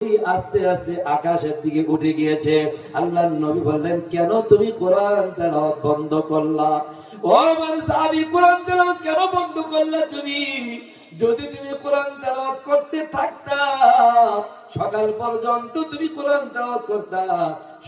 আস্তে আস্তে আকাশের দিকে উঠে গিয়েছে। আল্লাহর নবী বললেন, কেন তুমি কোরআন তেলাওয়াত বন্ধ করলা? ও আমার সাহাবী, কোরআন তেলাওয়াত কেন বন্ধ করলা তুমি? যদি তুমি কোরআন তেলাওয়াত করতে থাকতা, সকাল পর্যন্ত তুমি কোরআন তেলাওয়াত করতা,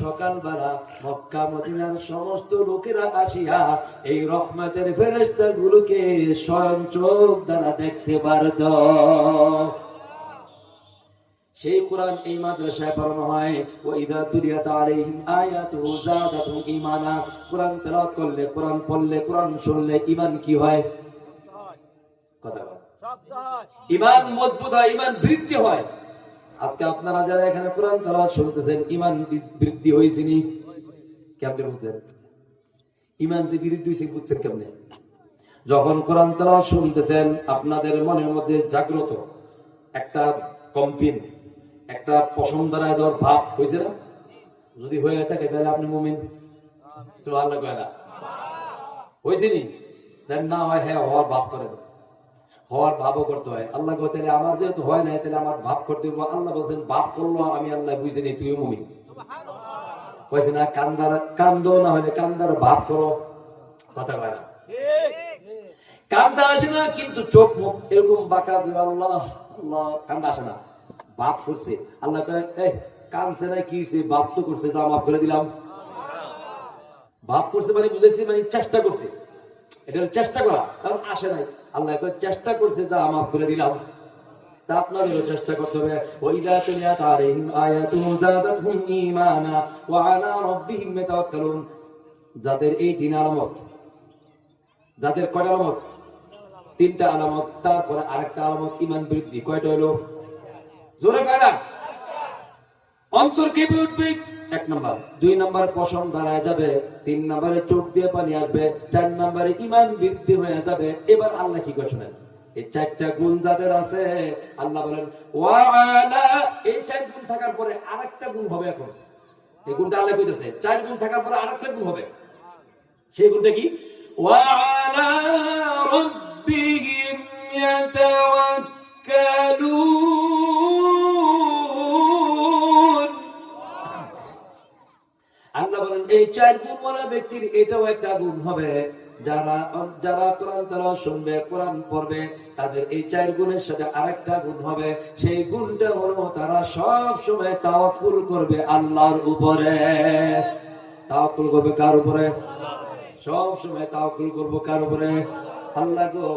সকালবেলা মক্কা মদিনার সমস্ত লোকেরা আসিয়া এই রহমতের ফেরেশতাগুলোকে স্বয়ং চোখ দ্বারা দেখতে পারত। সেই কোরআন এই মাদ্রাসায় পড়ানো হয়। ওয়া ইযা তুলিয়াত আলাইহিম আয়াতুহু যাদাতুহুম ঈমানা। কোরআন তেলাওয়াত করলে, কোরআন পড়লে, কোরআন শুনলে ঈমান কি হয়? কথা বল। ঈমান মজবুত হয়, ঈমান বৃদ্ধি হয়। আজকে আপনারা যারা এখানে কোরআন তেলাওয়াত শুনতেছেন, ঈমান বৃদ্ধি হইছে নি? কেমনে বুঝলেন? ঈমান যে বৃদ্ধি হইছে বুঝছেন কেমনে? যখন কোরআন তেলাওয়াত শুনতেছেন, আপনাদের মনের মধ্যে জাগ্রত একটা কম্পিন, একটা পছন্দের দেওয়ার ভাব হয়েছে না? যদি হয়ে থাকে তাহলে আপনি মুমিন। সুবহানাল্লাহ কয় না? হয়েছে নি? দেন না হয়, হ্যাঁ হওয়ার ভাব করেন, হওয়ার ভাবও করতে হয়। আল্লাহ কয় তাহলে আমার যেহেতু হয় নাই, তাহলে আমার ভাব করতে হবে। আল্লাহ বলছেন ভাব করলো, আমি আল্লাহ বুঝতে নেই, তুইও মুমিন। কয়েছে না কান্দো, না হলে কান্দার ভাব করো। কথা কয় না? কান্দা আসে না, কিন্তু চোখ মুখ এরকম বাঁকা, আল্লাহ আল্লাহ, কান্দা আসে না, বাপ করছে। আল্লাহ কানছে না, কি বাপ তো করছে, যা মাফ করে দিলাম। বাপ করছে মানে বুঝেছি, মানে চেষ্টা করছে, এটা চেষ্টা করা, কারণ আসে নাই। আল্লাহ চেষ্টা করছে, যা মাফ করে দিলাম। তা আপনাদেরও চেষ্টা করতে হবে। ওয়াইদা তুলিয়াত আলাইহিম আয়াতুহু যাদাতুহুম ঈমানা ওয়া আলা রাব্বিহিম ইয়াতাওয়াক্কালুন। যাদের এই তিন আলামত, যাদের কয়টা আলামত? তিনটা আলামত। তারপরে আরেকটা আলামত ঈমান বৃদ্ধি। কয়টা হলো? জোরে কয়টা? অন্তর কেঁপে উঠবে, 1 নাম্বার। 2 নাম্বার পশম দাঁড়ায় যাবে। 3 নাম্বারে চোখ দিয়ে পানি আসবে। 4 নাম্বারে ঈমান বৃদ্ধি হয়ে যাবে। এবার আল্লাহ কি করে শুনেন? এই 4টা গুণ যাদের আছে, আল্লাহ বলেন ওয়া আলা, এই 4 গুণ থাকার পরে আরেকটা গুণ হবে। এখন এই গুণটা আল্লাহ কইতেছে, 4 গুণ থাকার পরে আরেকটা গুণ হবে। সেই গুণটা কি? ওয়া আলা রাব্বিহিম ইয়াতাওয়াক্কালুন। আল্লাহ বলেন এই 4 গুণওয়ালা ব্যক্তির এটাও একটা গুণ হবে। যারা কোরআন তেলাওয়াত শুনবে, কোরআন পড়বে, তাদের এই 4 গুণের সাথে আরেকটা গুণ হবে। সেই গুণটা হলো তারা সব সময় তাওয়াক্কুল করবে আল্লাহর উপরে। তাওয়াক্কুল করবে কার উপরে? সব সময় তাওয়াক্কুল করব কার উপরে? আল্লাহ গো,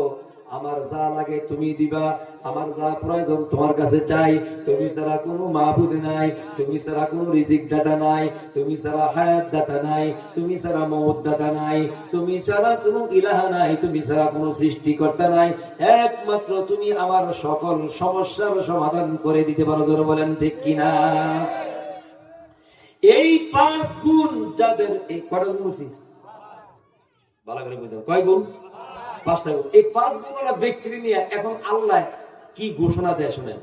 আমার যা লাগে তুমি দিবা, আমার যা প্রয়োজন তোমার কাছে চাই। তুমি ছাড়া কোনো মাবুদ নাই, তুমি ছাড়া কোনো রিজিক দাতা নাই, তুমি ছাড়া হায়াত দাতা নাই, তুমি ছাড়া মওত দাতা নাই, তুমি ছাড়া কোনো ইলাহা নাই, তুমি ছাড়া কোনো সৃষ্টিকর্তা নাই। একমাত্র তুমি আমার সকল সমস্যার সমাধান করে দিতে পারো। জোরে বলেন ঠিক কিনা? এই 5 গুণ যাদের, এই কয়টা গুণ বলছি? ভালো করে বুঝুন, কয় গুণ? 5টা গুণ। এই 5 গুণওয়ালা ব্যক্তির নিয়ে এখন আল্লাহ কি ঘোষণা দেয় শুনেন।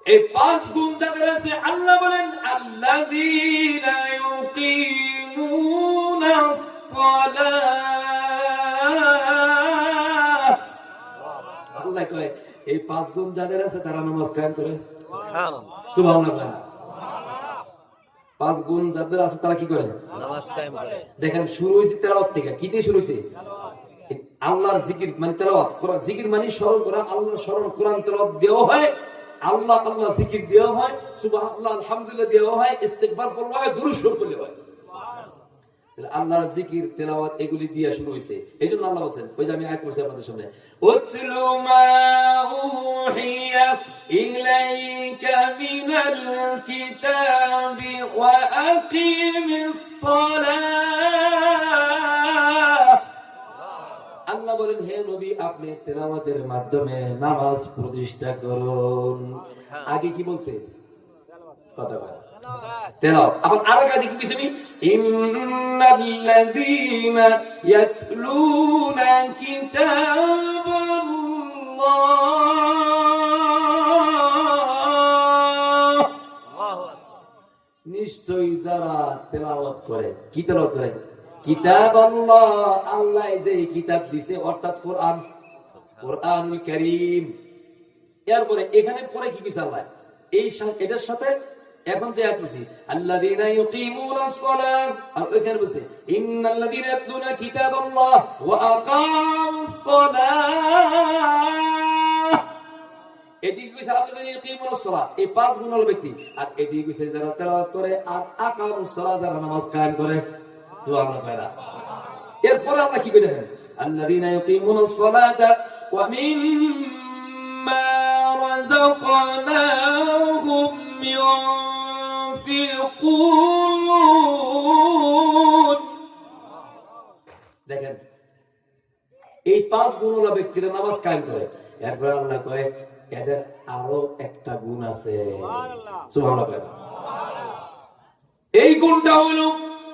এই 5 গুণ যাদের আছে, আল্লাহ বলেন আল্লাযীনা ইউকিমুনাস সালাহ। আল্লাহ কয় এই 5 গুণ যাদের আছে তারা নামাজ কায়েম করে। সুবহানাল্লাহ। 5 গুণ যাদের আছে তারা কি করে? নামাজ কায়েম করে। দেখেন শুরু হইছে তেলাওয়াত থেকে। কি দিয়ে শুরু হইছে? আল্লাহর জিকির মানে তেলাওয়াত। কোরআন জিকির মানে স্মরণ করা, আল্লাহর স্মরণ। কোরআন তেলাওয়াত দেওয়া হয়, আল্লাহ আল্লাহ জিকির দেওয়া হয়, সুবহানাল্লাহ আলহামদুলিল্লাহ দেওয়া হয়, ইস্তিগফার পড়া হয়, দুরূদ শরীফ পড়লে হয়। আল্লাহর জিকির তেলাওয়াত এগুলি দিয়ে শুরু হইছে। এইজন্য আল্লাহ বলেন, ওই যে আমি আয়াত পড়ছি আপনাদের সামনে, উতলু মা উহিয়া ইলাইকা মিনাল কিতাবি ওয়া আকিমিস সালাহ। আল্লাহ বলেন হে নবী, আপনি তেলাওয়াতের মাধ্যমে নামাজ প্রতিষ্ঠা করুন। আগে কি বলছে? কথা বল, তেলাওয়াত। আবার আরেক আয়াতে কি বলেছেন? ইন্নাল্লাযীনা ইয়াতলুনা কিতাবাল্লাহ। নিশ্চয়ই যারা তেলাওয়াত করে, কি তেলাওয়াত করে? কিতাব আল্লাহ। আল্লাহ যে কিতাব দিছে, অর্থাৎ কোরআন, কোরআনুল কারীম। এরপরে এখানে পরে কি কিছু আল্লাহ এটার সাথে এখন যে আয়াত বলছি আল্লাযীনা ইউকিমুনাস সালাত, আর ওইখানে বলছে ইন্নাল্লাযীনা ইয়াতলুনা কিতাবাল্লাহ ওয়া আকামুস সালাত। এদিকে কইছে আল্লাযীনা ইউকিমুনাস সালাত, এই পাঁচ গুণ হলো ব্যক্তি। আর এদিকে কইছে যারা তেলাওয়াত করে আর আকামুস সালাত, যারা নামাজ কায়েম করে। সুবহানাল্লাহ। এরপরে আল্লাহ কি কই দেখেন, আল্লাযীনা ইউকিমুনাস সালাতা ওয়া মিম্মা রাযাকনাহুম ইউনফিকুন। দেখেন এই পাঁচ গুণওয়ালা ব্যক্তিরা নামাজ কায়েম করে। এরপরে আল্লাহ কয় এদের আরো একটা গুণ আছে। সুবহানাল্লাহ। এই গুণটা হলো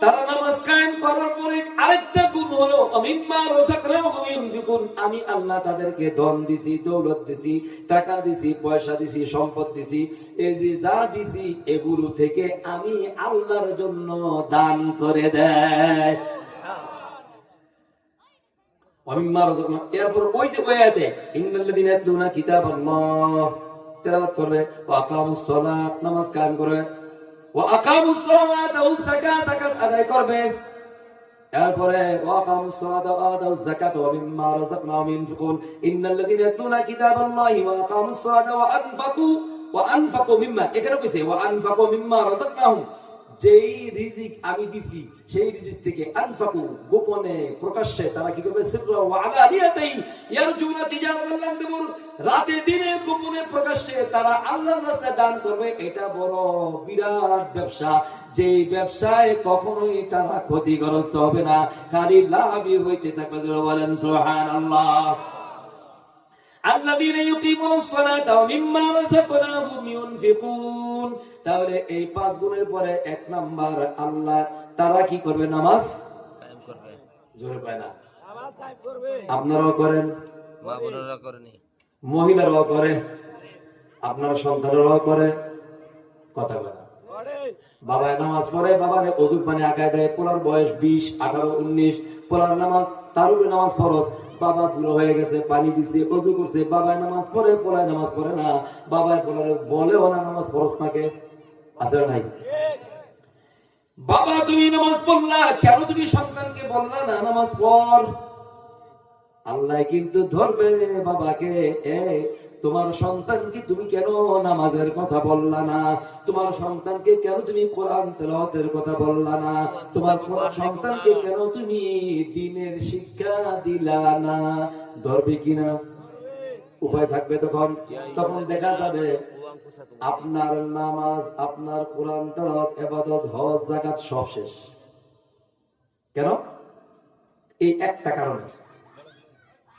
তারা নামাজ কায়েম করার পরে আরেকটা গুণ হলো আমিম্মা রাযাকনাহুম ইউনফিকুন, আমি আল্লাহ তাদেরকে ধন দিছি, দৌলত দিছি, টাকা দিছি, পয়সা দিছি, সম্পদ দিছি, এই যে যা দিছি এগুলো থেকে আমি আল্লাহর জন্য দান করে দেয়। আমিম্মা রাযাকনাহুম, এরপর ওই যে আয়াতে ইন্নাল্লাযীনা ইয়াতলুনা কিতাবাল্লাহ, তেলাওয়াত করবে, ওয়া আকামুস সালাত, নামাজ কায়েম করবে, ওয়া আকামুস সালাতা ওয়াজ যাকাত, যাকাত আদায় করবে। এরপরে ওয়া আকামুস সালাতা ওয়া আতাউজ যাকাত ওয়া মিম্মা রাযাকনাহুম ইউনফিকুন, ইন্নাল্লাযীনা ইয়াতলুনা কিতাবাল্লাহি ওয়া আকামুস সালাতা ওয়া আনফাকু মিম্মা, এখানে কইছে ওয়া আনফাকু মিম্মা রাযাকনাহুম, যেই রিজিক আমি দিছি সেই রিজিক থেকে আনফাকু, গোপনে প্রকাশ্যে তারা কি করবে, সিররা ওয়া আলানিয়াতাই ইয়ারজুনা তিজারাতান লান তাবুর, রাতে দিনে গোপনে প্রকাশ্যে তারা আল্লাহর রাস্তায় দান করবে। এটা বড় বিরাট ব্যবসা, যেই ব্যবসায় কখনোই তারা ক্ষতিগ্রস্ত হবে না, খালি লাভই হইতে থাকবে। বলেন সুবহানাল্লাহ। আল্লাযীনা ইউকিমুনাস সালাতা ওয়া মিম্মা রাযাকনাহুম ইউনফিকুন। তাহলে এই পাঁচ গুণের পরে এক নাম্বার আল্লাহ তারা কি করবে, নামাজ কায়েম করবে। জোরে কয় না, নামাজ কায়েম করবে। আপনারাও করেন, মা বোনেরা করেন, মহিলারাও করে, আপনার সন্তানেরাও করে, কথা বলে না। বাবায় নামাজ পড়ে, বাবারে ওযুর পানি আগায় দেয়, পোলার বয়স 20, 18, 19, পোলার নামাজ, তার উপরে নামাজ ফরজ। বাবা বুড়ো হয়ে গেছে, পানি দিছে, ওযু করছে, বাবায় নামাজ পড়ে, পোলায় নামাজ পড়ে না, বাবায় পোলারে বলেও না নামাজ ফরজ থাকে, আছে না নাই? বাবা তুমি নামাজ পড়লা কেন, তুমি সন্তানকে বললা না নামাজ পড়? আল্লাহ কিন্তু ধরবে বাবাকে, তোমার সন্তানকে তুমি কেন নামাজের কথা বললা না, তোমার সন্তানকে কেন তুমি কোরআন তেলাওয়াতের কথা বললা না, তোমার সন্তানকে কেন তুমি দ্বীনের শিক্ষা দিলা না? ধরবে কিনা? উপায় থাকবে তখন। তখন দেখা যাবে আপনার নামাজ, আপনার কোরআন তেলাওয়াত, ইবাদত, হজ, যাকাত সব শেষ। কেন? এই একটা কারণে,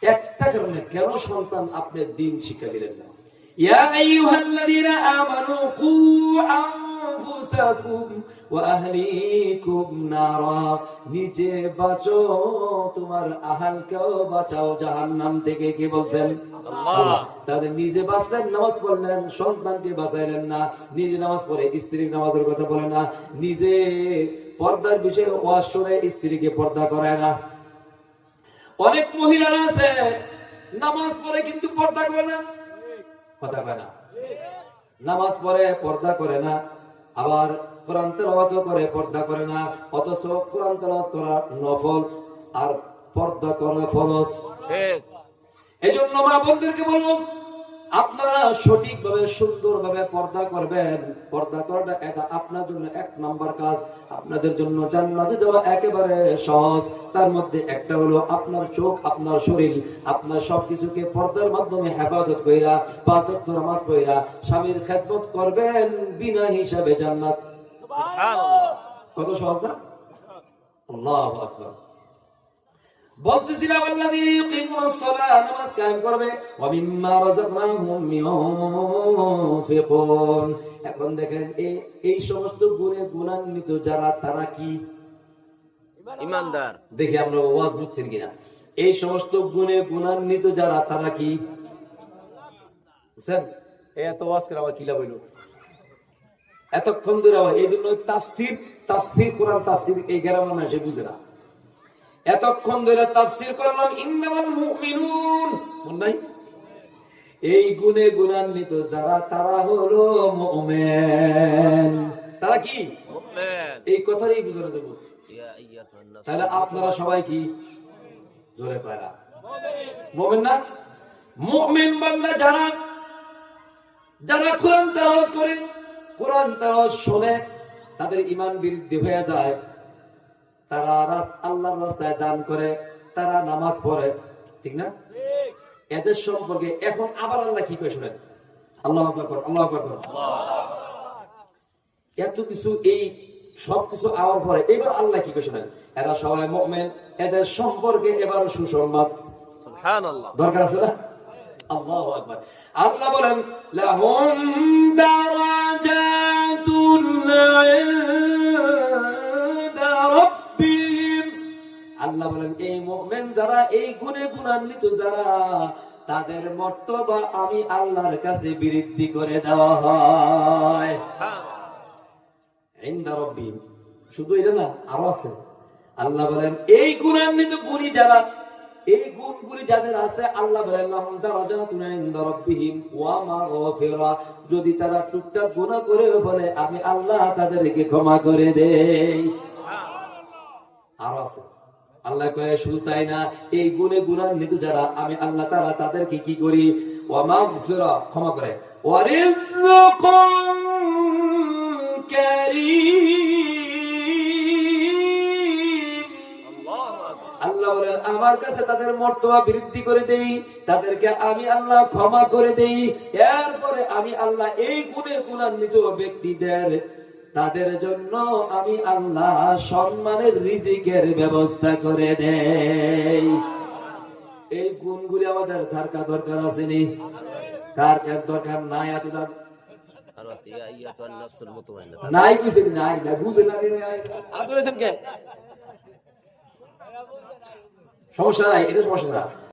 একটা কারণে কেন সন্তান আপনি দ্বীন শিক্ষা দিলেন না। ইয়া আইয়ুহাল্লাযীনা আমানু কু আনফুসাকুম ওয়া আহলিকুম নারা, নিজে বাঁচো, তোমার আহলকেও বাঁচাও জাহান্নাম থেকে। কি বলছেন? আল্লাহ। তাহলে নিজে বাঁচলেন, নামাজ পড়লেন, সন্তানকে বাঁচাইলেন না। নিজে নামাজ পড়ে স্ত্রীর নামাজের কথা বলে না, নিজে পর্দার বিষয়ে ওয়াজ শুনে স্ত্রীকে পর্দা করায় না। অনেক মহিলারা আছে নামাজ পড়ে কিন্তু পর্দা করে না, কথা কয় না। নামাজ পড়ে পর্দা করে না, আবার কোরআন তেলাওয়াত করে পর্দা করে না, অথচ কোরআন তেলাওয়াত করা নফল আর পর্দা করা ফরজ। এজন্য মা বোনদেরকে বলবো, আপনারা সঠিকভাবে সুন্দরভাবে পর্দা করবেন। পর্দা করাটা এটা আপনার জন্য এক নাম্বার কাজ। আপনাদের জন্য জান্নাতে যাওয়া একেবারে সহজ। তার মধ্যে একটা হলো আপনার চোখ, আপনার শরীর, আপনার সবকিছুকে পর্দার মাধ্যমে হেফাজত কইরা 5 ওয়াক্ত নামাজ পড়া স্বামীর খেদমত করবেন, বিনা হিসাবে জান্নাত। সুবহানাল্লাহ। কত সহজ না? আল্লাহু আকবার। বলতেছিলাম আল্লাযীনা ইউকিমুনাস সালাত, নামাজ কায়েম করবে, ওয়া মিম্মা রাযাকনাহুম ইউনফিকুন। এখন দেখেন এই সমস্ত গুণে গুণান্বিত যারা, তারা কি? ঈমানদার। দেখি আমরা ওয়াজ বুঝছেন কিনা। এই সমস্ত গুণে গুণান্বিত যারা, তারা কি? বুঝছেন? এত ওয়াজ করে আবার কি লাভ হইল এতক্ষণ ধরে? এই জন্য তাফসীর কোরআন তাফসীর এই গ্রামের মানুষ বুঝে না। এতক্ষণ ধরে তাফসীর করলাম ইন্নামাল মুমিনুন, মন নাই? এই গুণে গুণান্বিত যারা তারা হলো মুমিন। তারা কি? মুমিন। এই কথাটাই বুঝানো যায় বলছি। তাহলে আপনারা সবাই কি? জোরে পারা মুমিন না? মুমিন বান্দা যারা যারা কোরআন তেলাওয়াত করে, কোরআন তেলাওয়াত শুনে তাদের ঈমান বৃদ্ধি হয়ে যায়, তারা আল্লাহর রাস্তায় দান করে, তারা নামাজ পড়ে, ঠিক না? এদের সম্পর্কে এখন আবার আল্লাহ কি কয় শুনেন, আল্লাহু আকবার কর, আল্লাহু আকবার কর। এত কিছু এই সব কিছু আওয়ার পরে এবার আল্লাহ কি কয় শুনেন, এরা সবাই মুমিন, এদের সম্পর্কে এবার সুসংবাদ। সুবহানাল্লাহ, দরকার আছে না? আল্লাহু আকবার। আল্লাহ বলেন লাহুম দারাজাতুন ইনদা রাব্বিহিম। আল্লাহ বলেন এই মুমিন যারা, এই গুণে গুণান্বিত যারা, তাদের মর্তবা আমি আল্লাহর কাছে বৃদ্ধি করে দেওয়া হয়। ইনদা রাব্বিহিম, শুধু এটা না, আরো আছে। আল্লাহ বলেন এই গুণান্বিত গুণী যারা, এই গুণগুলি যাদের আছে, আল্লাহ বলেন লাহুম দারাজাতুন ইনদা রাব্বিহিম ওয়া মাগফিরা। যদি তারা টুকটাক গুনাহ করে বলে আমি আল্লাহ তাদেরকে ক্ষমা করে দেই। আরো আছে, আল্লাহ কয় শুধু তাই না, এই গুণে গুণান্বিত যারা আমি আল্লাহ তাআলা তাদেরকে কি করি, ওয়া মাগফিরা, ক্ষমা করে, ওয়া রিজকুন কারীম। আল্লাহ বলেন আমার কাছে তাদের মর্তবা বৃদ্ধি করে দেই, তাদেরকে আমি আল্লাহ ক্ষমা করে দেই। এরপরে আমি আল্লাহ এই গুণে গুণান্বিত ব্যক্তিদের, তাদের জন্য আমি আল্লাহ সম্মানের রিজিকের ব্যবস্থা করে দেই। এই গুণগুলি আমাদের দরকার আছে নি? কার কার দরকার নাই? এতটা নাই, বুঝেন নাই, না বুঝেন না, আদরেছেন কে? সমস্যা নাই, এটা সমস্যা না।